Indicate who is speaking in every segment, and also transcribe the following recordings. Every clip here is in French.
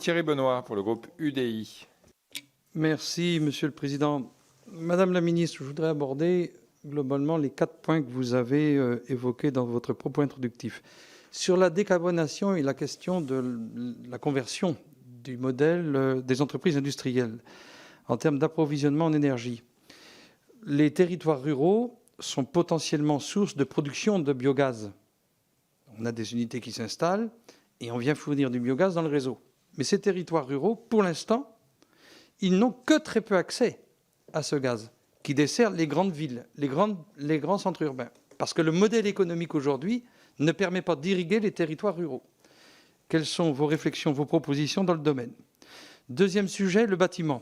Speaker 1: Thierry Benoît pour le groupe UDI.
Speaker 2: Merci, Monsieur le Président. Madame la Ministre, je voudrais aborder globalement les 4 points que vous avez évoqués dans votre propos introductif. Sur la décarbonation et la question de la conversion du modèle des entreprises industrielles en termes d'approvisionnement en énergie, les territoires ruraux sont potentiellement source de production de biogaz. On a des unités qui s'installent et on vient fournir du biogaz dans le réseau. Mais ces territoires ruraux, pour l'instant, ils n'ont que très peu accès à ce gaz qui dessert les grandes villes, les grands centres urbains. Parce que le modèle économique aujourd'hui ne permet pas d'irriguer les territoires ruraux. Quelles sont vos réflexions, vos propositions dans le domaine? Deuxième sujet, le bâtiment.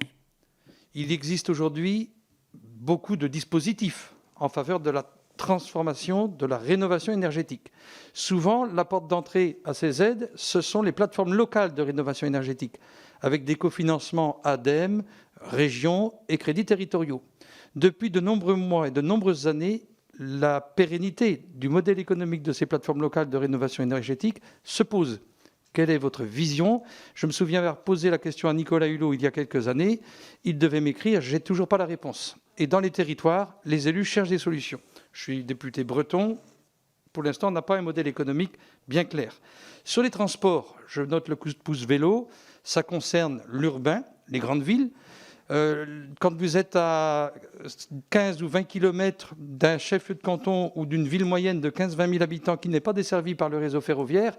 Speaker 2: Il existe aujourd'hui beaucoup de dispositifs en faveur de la transformation, de la rénovation énergétique. Souvent, la porte d'entrée à ces aides, ce sont les plateformes locales de rénovation énergétique, avec des cofinancements ADEME, régions et crédits territoriaux. Depuis de nombreux mois et de nombreuses années, la pérennité du modèle économique de ces plateformes locales de rénovation énergétique se pose. Quelle est votre vision? Je me souviens avoir posé la question à Nicolas Hulot il y a quelques années. Il devait m'écrire, j'ai toujours pas la réponse. Et dans les territoires, les élus cherchent des solutions. Je suis député breton. Pour l'instant, on n'a pas un modèle économique bien clair. Sur les transports, je note le coup de pouce vélo. Ça concerne l'urbain, les grandes villes. Quand vous êtes à 15 ou 20 km d'un chef-lieu de canton ou d'une ville moyenne de 15-20 000 habitants qui n'est pas desservie par le réseau ferroviaire,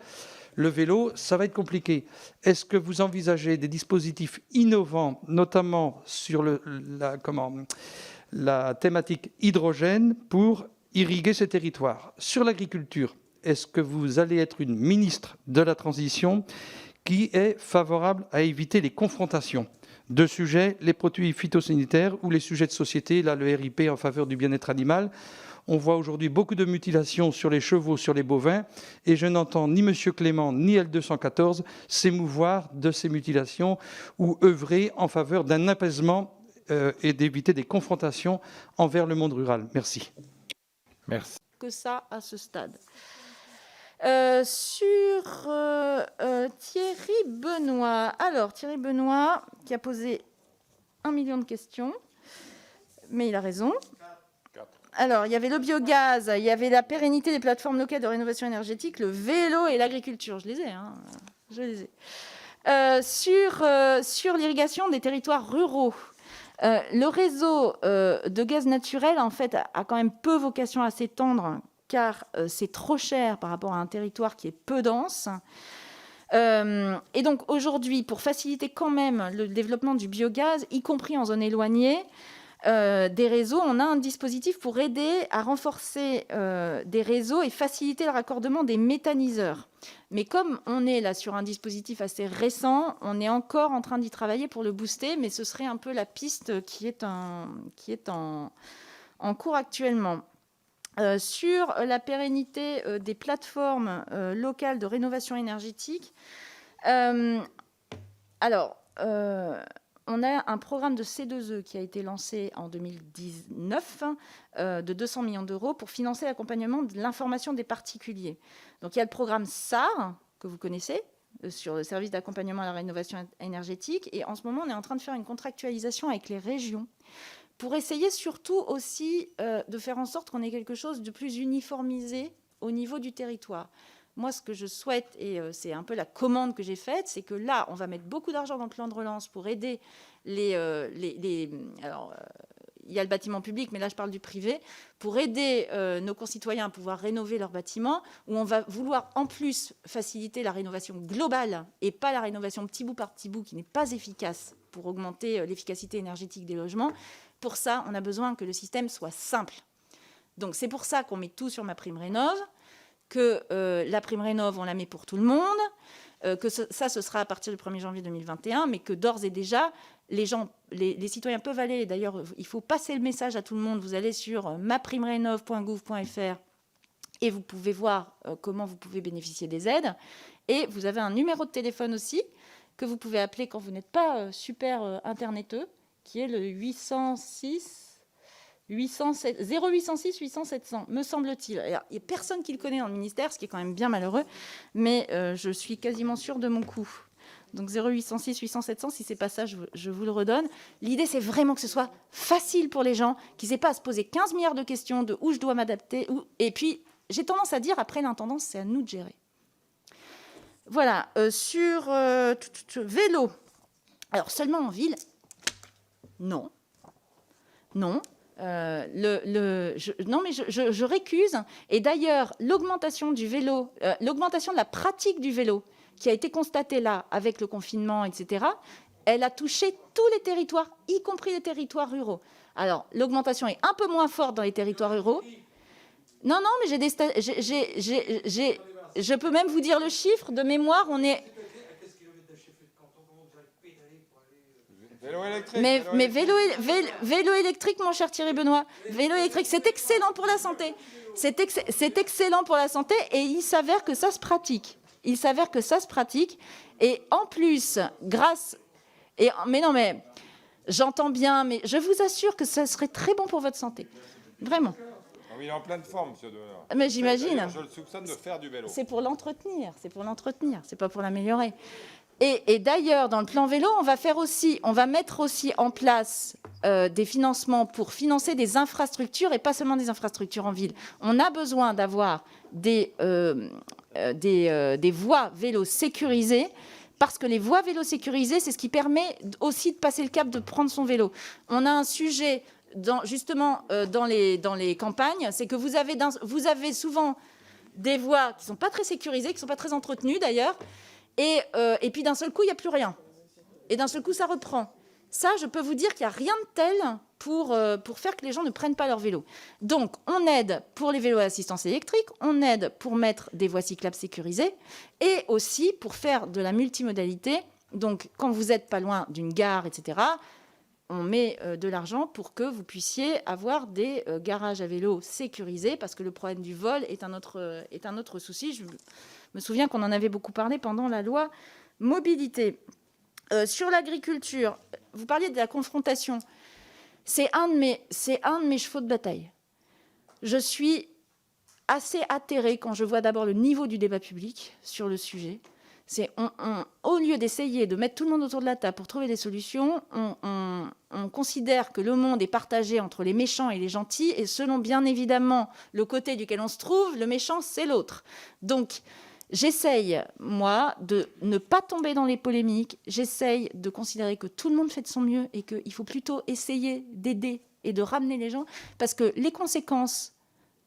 Speaker 2: le vélo, ça va être compliqué. Est-ce que vous envisagez des dispositifs innovants, notamment sur la thématique hydrogène, pour irriguer ces territoires? Sur l'agriculture, est-ce que vous allez être une ministre de la transition qui est favorable à éviter les confrontations? Deux sujets, les produits phytosanitaires ou les sujets de société, là le RIP en faveur du bien-être animal. On voit aujourd'hui beaucoup de mutilations sur les chevaux, sur les bovins, et je n'entends ni M. Clément ni L214 s'émouvoir de ces mutilations ou œuvrer en faveur d'un apaisement et d'éviter des confrontations envers le monde rural. Merci.
Speaker 1: Merci.
Speaker 3: Que ça à ce stade. Thierry Benoît. Alors, Thierry Benoît, qui a posé 1 million de questions, mais il a raison. Alors, il y avait le biogaz, il y avait la pérennité des plateformes locales de rénovation énergétique, le vélo et l'agriculture. Je les ai, hein. Je les ai. Sur l'irrigation des territoires ruraux, le réseau de gaz naturel, en fait, a quand même peu vocation à s'étendre, car c'est trop cher par rapport à un territoire qui est peu dense. Et donc, aujourd'hui, pour faciliter quand même le développement du biogaz, y compris en zone éloignée, des réseaux, on a un dispositif pour aider à renforcer des réseaux et faciliter le raccordement des méthaniseurs. Mais comme on est là sur un dispositif assez récent, on est encore en train d'y travailler pour le booster, mais ce serait un peu la piste qui est en cours actuellement. Sur la pérennité des plateformes locales de rénovation énergétique, on a un programme de C2E qui a été lancé en 2019 de 200 millions d'euros pour financer l'accompagnement de l'information des particuliers. Donc il y a le programme SAR, que vous connaissez, sur le service d'accompagnement à la rénovation énergétique. Et en ce moment, on est en train de faire une contractualisation avec les régions pour essayer surtout aussi de faire en sorte qu'on ait quelque chose de plus uniformisé au niveau du territoire. Moi, ce que je souhaite, et c'est un peu la commande que j'ai faite, c'est que là, on va mettre beaucoup d'argent dans le plan de relance pour aider alors, il y a le bâtiment public, mais là, je parle du privé, pour aider nos concitoyens à pouvoir rénover leurs bâtiments, où on va vouloir en plus faciliter la rénovation globale et pas la rénovation petit bout par petit bout qui n'est pas efficace pour augmenter l'efficacité énergétique des logements. Pour ça, on a besoin que le système soit simple. Donc, c'est pour ça qu'on met tout sur MaPrimeRénov', que la prime rénov', on la met pour tout le monde, que ce sera à partir du 1er janvier 2021, mais que d'ores et déjà, les citoyens peuvent aller, et d'ailleurs, il faut passer le message à tout le monde, vous allez sur maprimerénov.gouv.fr et vous pouvez voir comment vous pouvez bénéficier des aides. Et vous avez un numéro de téléphone aussi, que vous pouvez appeler quand vous n'êtes pas super interneteux, qui est le 0806 800 700, me semble-t-il. Il n'y a personne qui le connaît dans le ministère, ce qui est quand même bien malheureux, mais je suis quasiment sûre de mon coup. Donc 0806 800 700, si c'est pas ça, je vous le redonne. L'idée, c'est vraiment que ce soit facile pour les gens, qu'ils n'aient pas à se poser 15 milliards de questions de où je dois m'adapter. Et puis, j'ai tendance à dire, après l'intendance, c'est à nous de gérer. Voilà, sur vélo. Alors, seulement en ville? Non. Non. Non, mais je récuse. Et d'ailleurs, l'augmentation du vélo, l'augmentation de la pratique du vélo, qui a été constatée là, avec le confinement, etc., elle a touché tous les territoires, y compris les territoires ruraux. Alors, l'augmentation est un peu moins forte dans les territoires ruraux. Non, mais je peux même vous dire le chiffre. De mémoire, on est... Mais vélo électrique, mon cher Thierry Benoît, vélo électrique, c'est excellent pour la santé. C'est excellent pour la santé et il s'avère que ça se pratique. Et en plus, mais j'entends bien, mais je vous assure que ça serait très bon pour votre santé. Vraiment.
Speaker 1: Il est en pleine forme, monsieur Donner.
Speaker 3: Mais j'imagine.
Speaker 1: Je le soupçonne de faire du vélo.
Speaker 3: C'est pour l'entretenir, c'est pas pour l'améliorer. Et d'ailleurs, dans le plan vélo, on va mettre aussi en place des financements pour financer des infrastructures et pas seulement des infrastructures en ville. On a besoin d'avoir des voies vélo sécurisées parce que les voies vélo sécurisées, c'est ce qui permet aussi de passer le cap de prendre son vélo. On a un sujet dans les campagnes, c'est que vous avez souvent des voies qui ne sont pas très sécurisées, qui ne sont pas très entretenues d'ailleurs. Et puis d'un seul coup, il n'y a plus rien. Et d'un seul coup, ça reprend. Ça, je peux vous dire qu'il n'y a rien de tel pour faire que les gens ne prennent pas leur vélo. Donc, on aide pour les vélos à assistance électrique, on aide pour mettre des voies cyclables sécurisées et aussi pour faire de la multimodalité. Donc, quand vous n'êtes pas loin d'une gare, etc., on met de l'argent pour que vous puissiez avoir des garages à vélo sécurisés parce que le problème du vol est un autre souci. Je me souviens qu'on en avait beaucoup parlé pendant la loi mobilité. Sur l'agriculture, vous parliez de la confrontation. C'est un de mes chevaux de bataille. Je suis assez atterrée quand je vois d'abord le niveau du débat public sur le sujet. Au lieu d'essayer de mettre tout le monde autour de la table pour trouver des solutions, on considère que le monde est partagé entre les méchants et les gentils, et selon bien évidemment le côté duquel on se trouve, le méchant, c'est l'autre. Donc, j'essaye, moi, de ne pas tomber dans les polémiques, j'essaye de considérer que tout le monde fait de son mieux et qu'il faut plutôt essayer d'aider et de ramener les gens, parce que les conséquences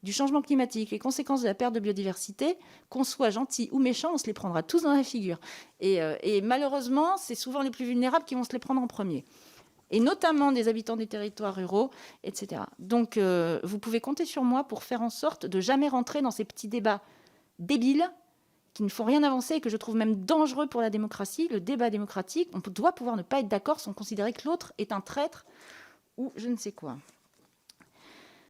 Speaker 3: du changement climatique, les conséquences de la perte de biodiversité, qu'on soit gentil ou méchant, on se les prendra tous dans la figure. Et malheureusement, c'est souvent les plus vulnérables qui vont se les prendre en premier. Et notamment des habitants des territoires ruraux, etc. Donc, vous pouvez compter sur moi pour faire en sorte de jamais rentrer dans ces petits débats débiles qui ne font rien avancer et que je trouve même dangereux pour la démocratie. Le débat démocratique, on doit pouvoir ne pas être d'accord sans considérer que l'autre est un traître ou je ne sais quoi.